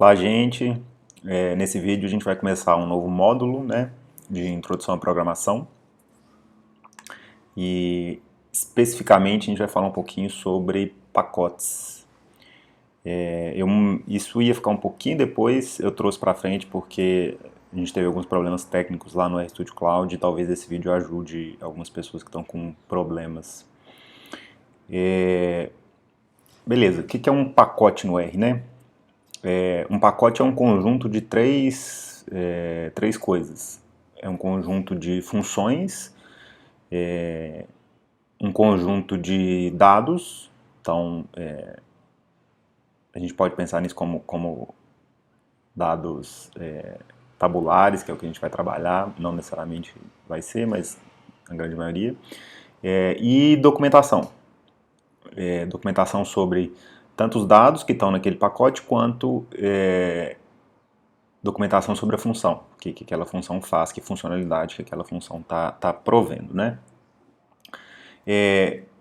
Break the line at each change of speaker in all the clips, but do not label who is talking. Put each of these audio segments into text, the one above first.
Olá, gente. Nesse vídeo a gente vai começar um novo módulo, né, de introdução à programação e especificamente a gente vai falar um pouquinho sobre pacotes. Isso ia ficar um pouquinho depois, eu trouxe para frente porque a gente teve alguns problemas técnicos lá no RStudio Cloud e talvez esse vídeo ajude algumas pessoas que estão com problemas. Beleza, o que é um pacote no R, né? Um pacote é um conjunto de três coisas. É um conjunto de funções, um conjunto de dados, então a gente pode pensar nisso como dados tabulares, que é o que a gente vai trabalhar, não necessariamente vai ser, mas a grande maioria, e documentação. Documentação sobre tanto os dados que estão naquele pacote, quanto documentação sobre a função, o que aquela função faz, que funcionalidade que aquela função está provendo, né?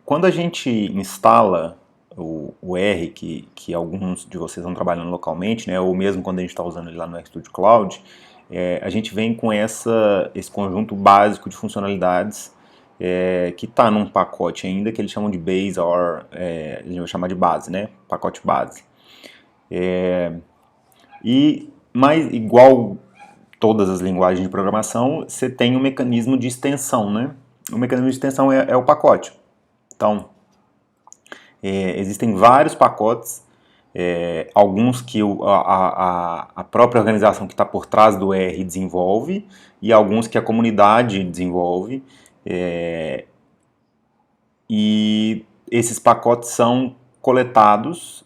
Quando a gente instala o R, que alguns de vocês estão trabalhando localmente, né, ou mesmo quando a gente está usando ele lá no RStudio Cloud, a gente vem com esse conjunto básico de funcionalidades que está num pacote ainda, que eles chamam de base, a gente vai chamar de base, né, pacote base. Mas igual todas as linguagens de programação, você tem um mecanismo de extensão, né? O mecanismo de extensão é o pacote. Então, existem vários pacotes, alguns que a própria organização que está por trás do R desenvolve e alguns que a comunidade desenvolve. E esses pacotes são coletados.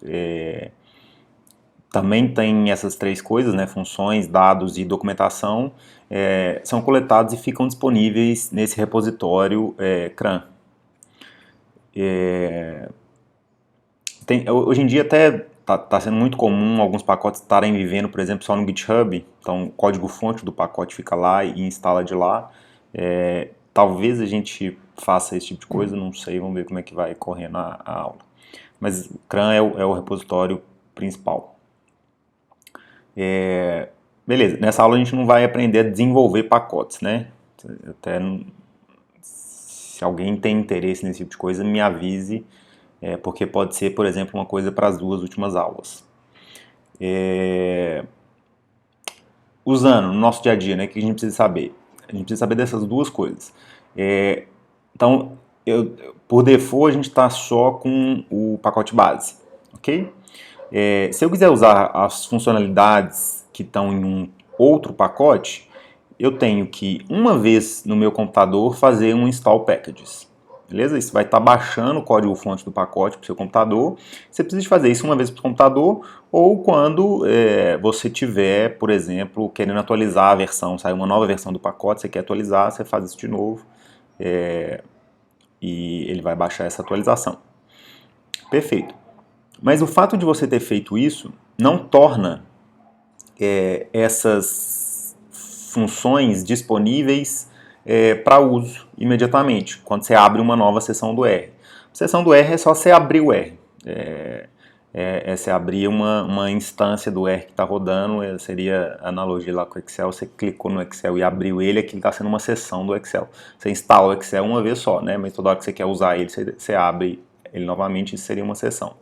Também tem essas três coisas, né, funções, dados e documentação, são coletados e ficam disponíveis nesse repositório CRAN. Hoje em dia até está sendo muito comum alguns pacotes estarem vivendo, por exemplo, só no GitHub, então o código-fonte do pacote fica lá e instala de lá. Talvez a gente faça esse tipo de coisa, não sei, vamos ver como é que vai correr a aula. Mas o CRAN é o repositório principal. Beleza, nessa aula a gente não vai aprender a desenvolver pacotes, né? Até se alguém tem interesse nesse tipo de coisa, me avise, porque pode ser, por exemplo, uma coisa para as duas últimas aulas. Usando no nosso dia a dia, né, o que a gente precisa saber? A gente precisa saber dessas duas coisas. Então, por default, a gente está só com o pacote base, ok? Se eu quiser usar as funcionalidades que estão em um outro pacote, eu tenho que, uma vez no meu computador, fazer um install packages. Beleza? Isso vai estar baixando o código-fonte do pacote para o seu computador. Você precisa fazer isso uma vez para o computador ou quando você tiver, por exemplo, querendo atualizar a versão, sai uma nova versão do pacote, você quer atualizar, você faz isso de novo e ele vai baixar essa atualização. Perfeito. Mas o fato de você ter feito isso não torna essas funções disponíveis para uso imediatamente, quando você abre uma nova seção do R. A seção do R é só você abrir o R. Você abrir uma instância do R que está rodando, seria a analogia lá com o Excel, você clicou no Excel e abriu ele, aquilo está sendo uma seção do Excel. Você instala o Excel uma vez só, né? Mas toda hora que você quer usar ele, você abre ele novamente, isso seria uma seção.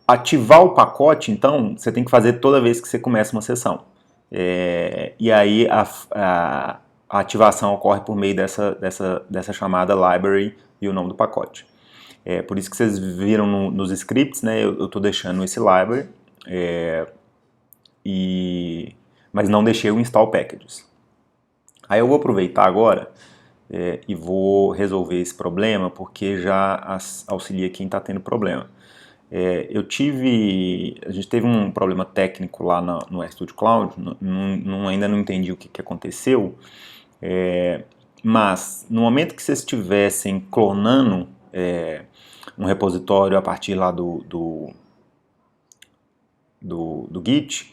Ativar o pacote, então, você tem que fazer toda vez que você começa uma sessão. E aí a ativação ocorre por meio dessa chamada library e o nome do pacote. Por isso que vocês viram nos scripts, né, eu estou deixando esse library, mas não deixei o install packages. Aí eu vou aproveitar agora e vou resolver esse problema, porque já auxilia quem está tendo problema. A gente teve um problema técnico lá no RStudio Cloud, ainda não entendi o que aconteceu, mas no momento que vocês estivessem clonando um repositório a partir lá do Git,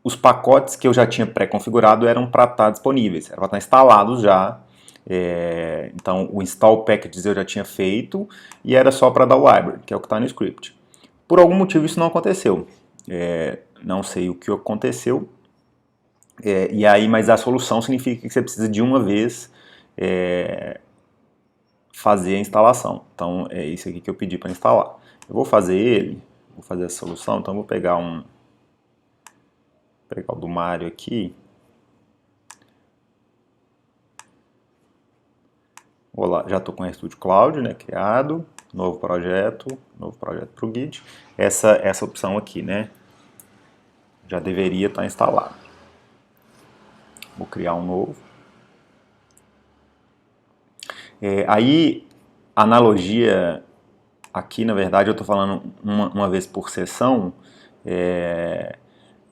os pacotes que eu já tinha pré-configurado eram para estar disponíveis, eram para estar instalados já. Então o install packages eu já tinha feito e era só para dar o library, que é o que está no script. Por algum motivo isso não aconteceu. Não sei o que aconteceu. E aí, mas a solução significa que você precisa de uma vez fazer a instalação. Então é isso aqui que eu pedi para instalar. Eu vou fazer ele, vou fazer essa solução, então eu vou pegar o do Mário aqui. Vou lá, já estou com o RStudio Cloud, né, criado, novo projeto para o Git. Essa opção aqui, né, já deveria estar instalado. Vou criar um novo. Aí, analogia, aqui na verdade eu estou falando uma vez por sessão,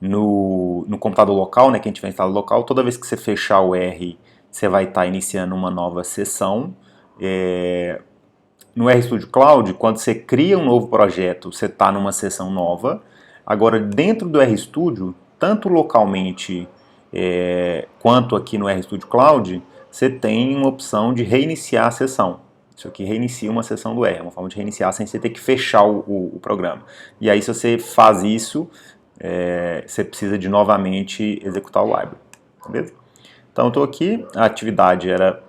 no computador local, né, quem tiver instalado local, toda vez que você fechar o R, você vai estar iniciando uma nova sessão. No RStudio Cloud, quando você cria um novo projeto, você está numa sessão nova. Agora, dentro do RStudio, tanto localmente quanto aqui no RStudio Cloud, você tem uma opção de reiniciar a sessão. Isso aqui reinicia uma sessão do R, é uma forma de reiniciar sem você ter que fechar o programa. E aí, se você faz isso, você precisa de novamente executar o library. Beleza? Então, eu estou aqui, a atividade era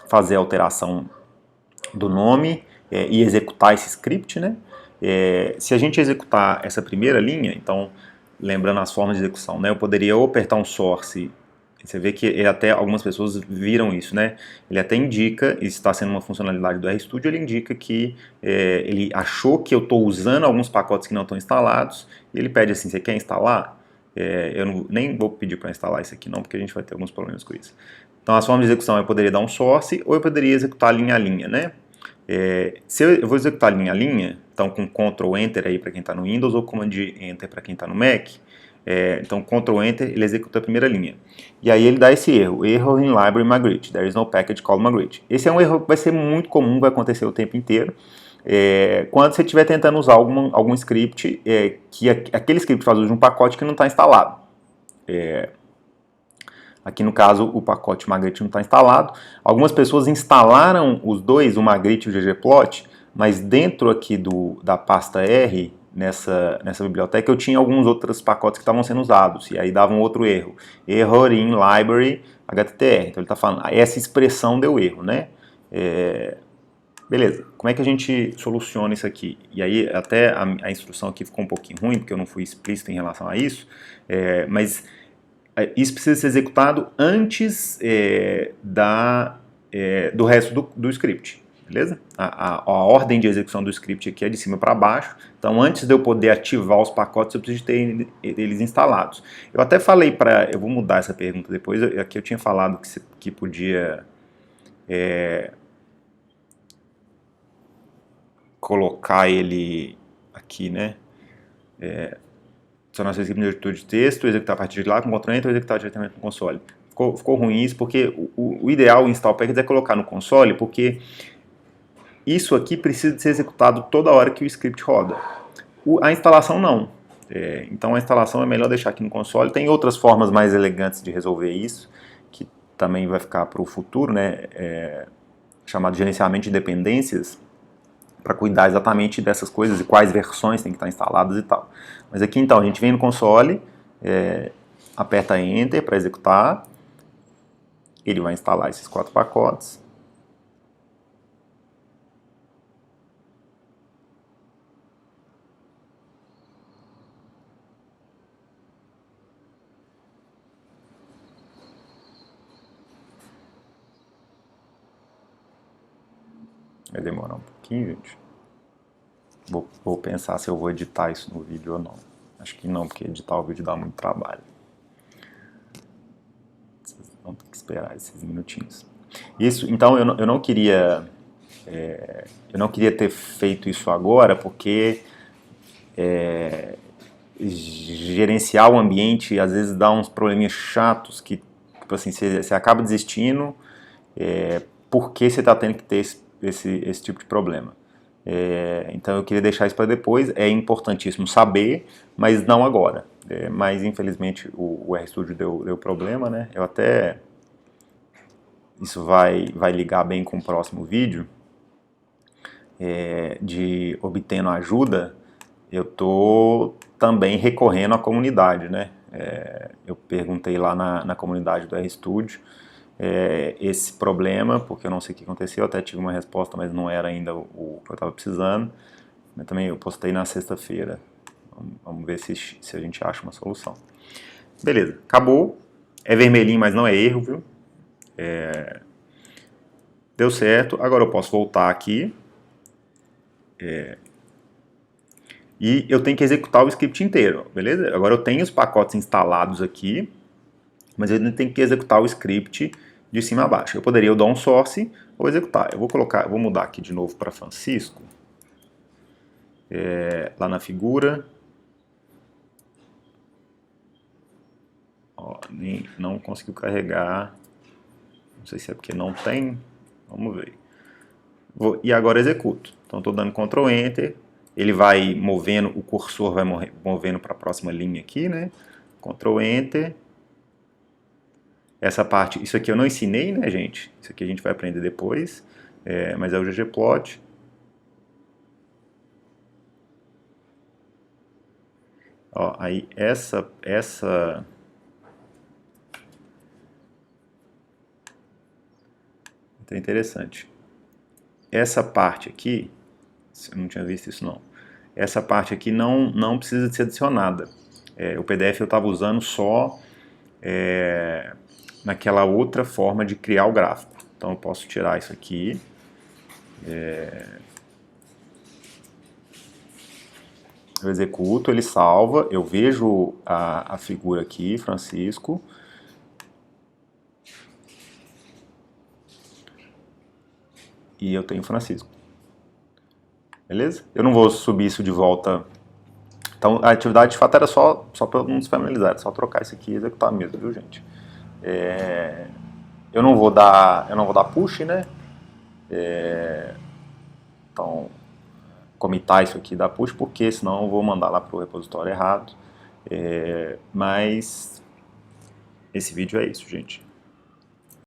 fazer a alteração do nome e executar esse script, né? Se a gente executar essa primeira linha, então, lembrando as formas de execução, né? Eu poderia ou apertar um source, você vê que até algumas pessoas viram isso, né? Ele até indica, isso está sendo uma funcionalidade do RStudio, ele indica que ele achou que eu estou usando alguns pacotes que não estão instalados, e ele pede assim, você quer instalar? Eu nem vou pedir para instalar isso aqui não, porque a gente vai ter alguns problemas com isso. Então, as formas de execução, eu poderia dar um source, ou eu poderia executar linha a linha, né? Se eu vou executar linha a linha, então com Ctrl Enter aí para quem está no Windows ou Command Enter para quem está no Mac, então Ctrl Enter ele executa a primeira linha. E aí ele dá esse erro in library migrate, there is no package called migrate. Esse é um erro que vai ser muito comum, vai acontecer o tempo inteiro. Quando você estiver tentando usar algum script, que aquele script faz uso de um pacote que não está instalado. Aqui no caso o pacote Magritte não está instalado. Algumas pessoas instalaram os dois, o Magritte e o ggplot, mas dentro aqui da pasta R, nessa biblioteca, eu tinha alguns outros pacotes que estavam sendo usados, e aí dava um outro erro. Error in library HTTR. Então ele está falando, essa expressão deu erro, né? Beleza, como é que a gente soluciona isso aqui? E aí até a instrução aqui ficou um pouquinho ruim, porque eu não fui explícito em relação a isso, mas isso precisa ser executado antes do resto do script, beleza? A ordem de execução do script aqui é de cima para baixo, então antes de eu poder ativar os pacotes eu preciso ter eles instalados. Eu até falei eu vou mudar essa pergunta depois, aqui eu tinha falado que podia colocar ele aqui, né? Adicionar seu script de editor de texto, executar a partir de lá com Ctrl Enter ou executar diretamente no console. Ficou ruim isso, porque o ideal, o install package, é colocar no console, porque isso aqui precisa ser executado toda hora que o script roda. A instalação não. Então a instalação é melhor deixar aqui no console. Tem outras formas mais elegantes de resolver isso, que também vai ficar para o futuro, né? Chamado gerenciamento de dependências, para cuidar exatamente dessas coisas e quais versões tem que estar instaladas e tal. Mas aqui então, a gente vem no console, aperta Enter para executar, ele vai instalar esses 4 pacotes. Vai demorar um pouquinho, gente. Vou pensar se eu vou editar isso no vídeo ou não. Acho que não, porque editar o vídeo dá muito trabalho. Vocês vão ter que esperar esses minutinhos. Isso, então eu não queria ter feito isso agora, porque gerenciar o ambiente às vezes dá uns probleminhas chatos que, tipo assim, você acaba desistindo porque você está tendo que ter esse tipo de problema. Então eu queria deixar isso para depois. É importantíssimo saber, mas não agora. Mas infelizmente o RStudio deu problema, né? Isso vai ligar bem com o próximo vídeo. de obtendo ajuda, eu estou também recorrendo à comunidade, né? Eu perguntei lá na comunidade do RStudio esse problema, porque eu não sei o que aconteceu, eu até tive uma resposta, mas não era ainda o que eu estava precisando. Mas também eu postei na sexta-feira. Vamos ver se a gente acha uma solução. Beleza, acabou. É vermelhinho, mas não é erro, viu? Deu certo. Agora eu posso voltar aqui. E eu tenho que executar o script inteiro, beleza? Agora eu tenho os pacotes instalados aqui, mas eu ainda tenho que executar o script de cima a baixo. Eu poderia dar um source ou executar. Eu vou mudar aqui de novo para Francisco. Lá na figura. Ó, não conseguiu carregar. Não sei se é porque não tem. Vamos ver. E agora executo. Então estou dando Ctrl Enter. Ele vai movendo, o cursor vai movendo para a próxima linha aqui, né? Ctrl Enter. Essa parte, isso aqui eu não ensinei, né, gente? Isso aqui a gente vai aprender depois. Mas é o ggplot. Ó, aí essa é interessante. Essa parte aqui, eu não tinha visto isso não. Essa parte aqui não precisa de ser adicionada. O PDF eu estava usando só naquela outra forma de criar o gráfico. Então eu posso tirar isso aqui. Eu executo, ele salva, eu vejo a figura aqui, Francisco. E eu tenho Francisco. Beleza? Eu não vou subir isso de volta. Então a atividade de fato era só para não se familiarizar, só trocar isso aqui e executar mesmo, viu, gente? Eu não vou dar push, né? Então, comitar isso aqui da push, porque senão eu vou mandar lá para o repositório errado. Mas esse vídeo é isso, gente.